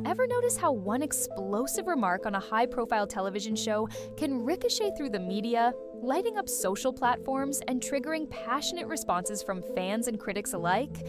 Ever notice how one explosive remark on a high-profile television show can ricochet through the media, lighting up social platforms and triggering passionate responses from fans and critics alike?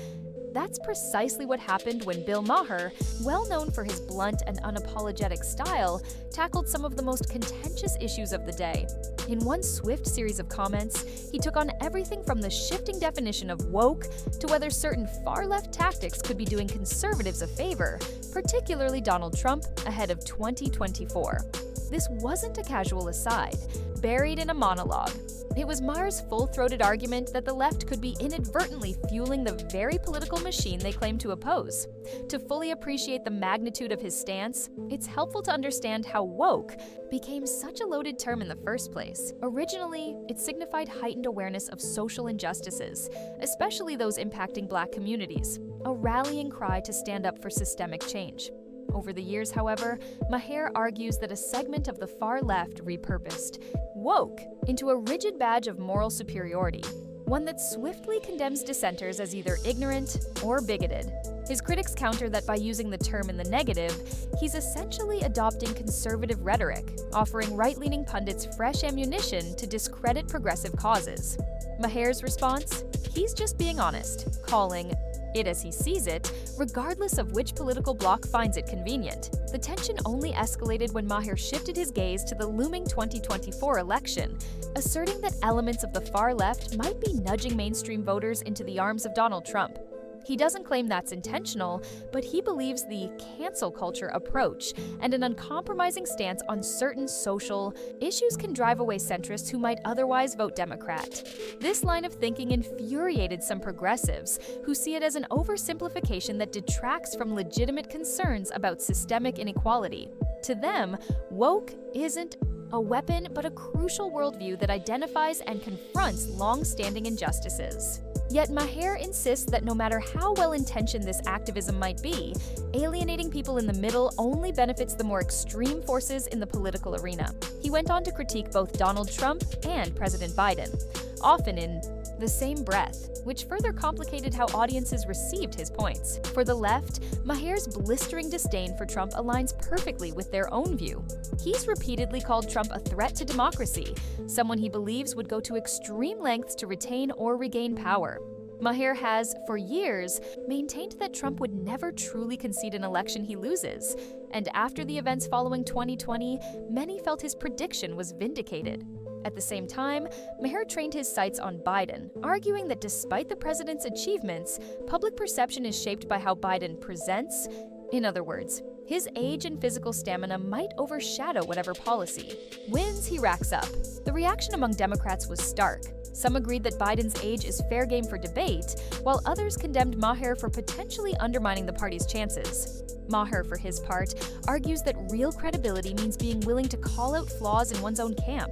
That's precisely what happened when Bill Maher, well known for his blunt and unapologetic style, tackled some of the most contentious issues of the day. In one swift series of comments, he took on everything from the shifting definition of woke to whether certain far-left tactics could be doing conservatives a favor, particularly Donald Trump ahead of 2024. This wasn't a casual aside, buried in a monologue. It was Maher's full-throated argument that the left could be inadvertently fueling the very political machine they claim to oppose. To fully appreciate the magnitude of his stance, it's helpful to understand how woke became such a loaded term in the first place. Originally, it signified heightened awareness of social injustices, especially those impacting Black communities, a rallying cry to stand up for systemic change. Over the years, however, Maher argues that a segment of the far left repurposed woke into a rigid badge of moral superiority, one that swiftly condemns dissenters as either ignorant or bigoted. His critics counter that by using the term in the negative, he's essentially adopting conservative rhetoric, offering right-leaning pundits fresh ammunition to discredit progressive causes. Maher's response? He's just being honest, calling it as he sees it, regardless of which political bloc finds it convenient. The tension only escalated when Maher shifted his gaze to the looming 2024 election, asserting that elements of the far left might be nudging mainstream voters into the arms of Donald Trump. He doesn't claim that's intentional, but he believes the cancel culture approach and an uncompromising stance on certain social issues can drive away centrists who might otherwise vote Democrat. This line of thinking infuriated some progressives who see it as an oversimplification that detracts from legitimate concerns about systemic inequality. To them, woke isn't a weapon but a crucial worldview that identifies and confronts long-standing injustices. Yet Maher insists that no matter how well-intentioned this activism might be, alienating people in the middle only benefits the more extreme forces in the political arena. He went on to critique both Donald Trump and President Biden, often in the same breath, which further complicated how audiences received his points. For the left, Maher's blistering disdain for Trump aligns perfectly with their own view. He's repeatedly called Trump a threat to democracy, someone he believes would go to extreme lengths to retain or regain power. Maher has, for years, maintained that Trump would never truly concede an election he loses, and after the events following 2020, many felt his prediction was vindicated. At the same time, Maher trained his sights on Biden, arguing that despite the president's achievements, public perception is shaped by how Biden presents. In other words, his age and physical stamina might overshadow whatever policy wins he racks up. The reaction among Democrats was stark. Some agreed that Biden's age is fair game for debate, while others condemned Maher for potentially undermining the party's chances. Maher, for his part, argues that real credibility means being willing to call out flaws in one's own camp.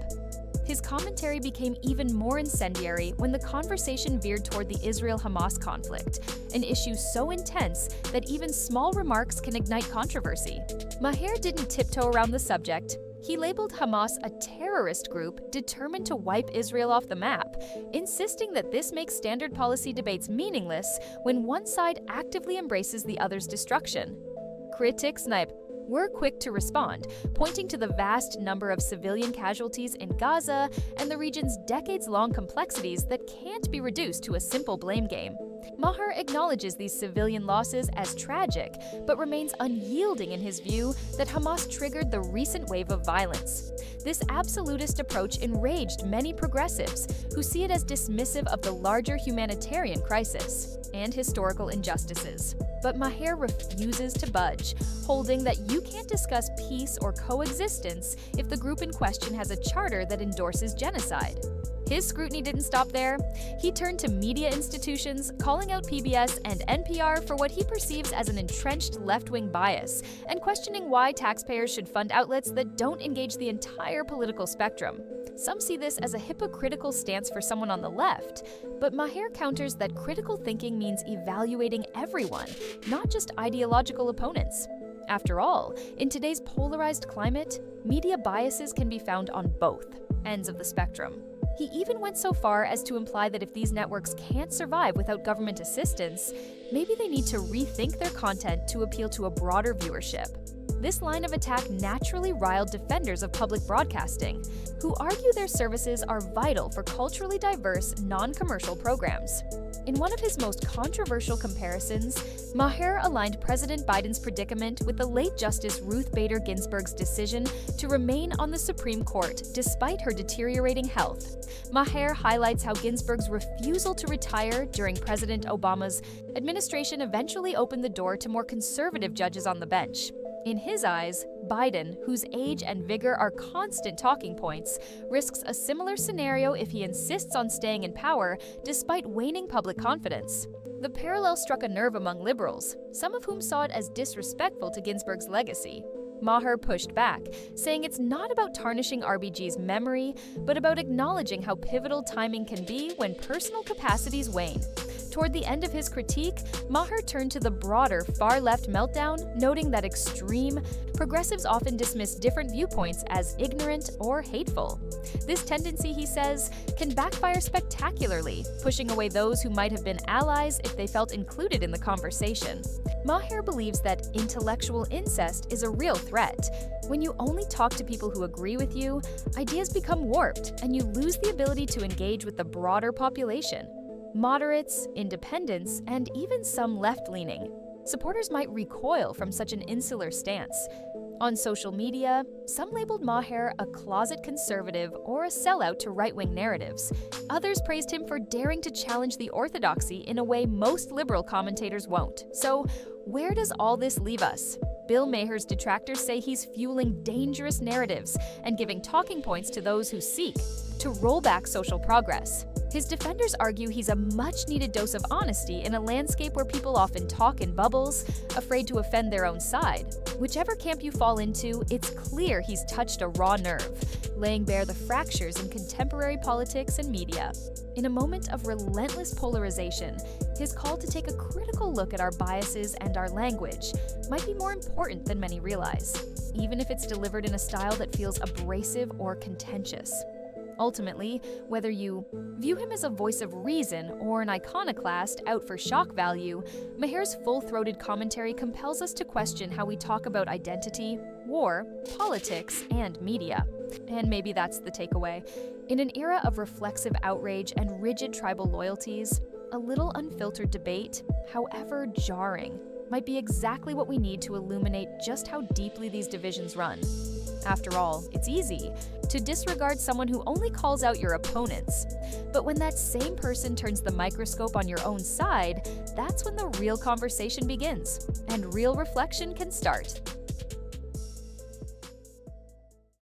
His commentary became even more incendiary when the conversation veered toward the Israel-Hamas conflict, an issue so intense that even small remarks can ignite controversy. Maher didn't tiptoe around the subject. He labeled Hamas a terrorist group determined to wipe Israel off the map, insisting that this makes standard policy debates meaningless when one side actively embraces the other's destruction. Critics were quick to respond, pointing to the vast number of civilian casualties in Gaza and the region's decades-long complexities that can't be reduced to a simple blame game. Maher acknowledges these civilian losses as tragic, but remains unyielding in his view that Hamas triggered the recent wave of violence. This absolutist approach enraged many progressives who see it as dismissive of the larger humanitarian crisis and historical injustices. But Maher refuses to budge, holding that you can't discuss peace or coexistence if the group in question has a charter that endorses genocide. His scrutiny didn't stop there. He turned to media institutions, calling out PBS and NPR for what he perceives as an entrenched left-wing bias, and questioning why taxpayers should fund outlets that don't engage the entire political spectrum. Some see this as a hypocritical stance for someone on the left, but Maher counters that critical thinking means evaluating everyone, not just ideological opponents. After all, in today's polarized climate, media biases can be found on both ends of the spectrum. He even went so far as to imply that if these networks can't survive without government assistance, maybe they need to rethink their content to appeal to a broader viewership. This line of attack naturally riled defenders of public broadcasting, who argue their services are vital for culturally diverse, non-commercial programs. In one of his most controversial comparisons, Maher aligned President Biden's predicament with the late Justice Ruth Bader Ginsburg's decision to remain on the Supreme Court despite her deteriorating health. Maher highlights how Ginsburg's refusal to retire during President Obama's administration eventually opened the door to more conservative judges on the bench. In his eyes, Biden, whose age and vigor are constant talking points, risks a similar scenario if he insists on staying in power despite waning public confidence. The parallel struck a nerve among liberals, some of whom saw it as disrespectful to Ginsburg's legacy. Maher pushed back, saying it's not about tarnishing RBG's memory, but about acknowledging how pivotal timing can be when personal capacities wane. Toward the end of his critique, Maher turned to the broader far-left meltdown, noting that extreme progressives often dismiss different viewpoints as ignorant or hateful. This tendency, he says, can backfire spectacularly, pushing away those who might have been allies if they felt included in the conversation. Maher believes that intellectual incest is a real threat. When you only talk to people who agree with you, ideas become warped, and you lose the ability to engage with the broader population. Moderates, independents, and even some left-leaning supporters might recoil from such an insular stance. On social media, some labeled Maher a closet conservative or a sellout to right-wing narratives. Others praised him for daring to challenge the orthodoxy in a way most liberal commentators won't. So, where does all this leave us? Bill Maher's detractors say he's fueling dangerous narratives and giving talking points to those who seek to roll back social progress. His defenders argue he's a much-needed dose of honesty in a landscape where people often talk in bubbles, afraid to offend their own side. Whichever camp you fall into, it's clear he's touched a raw nerve, laying bare the fractures in contemporary politics and media. In a moment of relentless polarization, his call to take a critical look at our biases and our language might be more important than many realize, even if it's delivered in a style that feels abrasive or contentious. Ultimately, whether you view him as a voice of reason or an iconoclast out for shock value, Maher's full-throated commentary compels us to question how we talk about identity, war, politics, and media. And maybe that's the takeaway. In an era of reflexive outrage and rigid tribal loyalties, a little unfiltered debate, however jarring, might be exactly what we need to illuminate just how deeply these divisions run. After all, it's easy to disregard someone who only calls out your opponents. But when that same person turns the microscope on your own side, that's when the real conversation begins, and real reflection can start.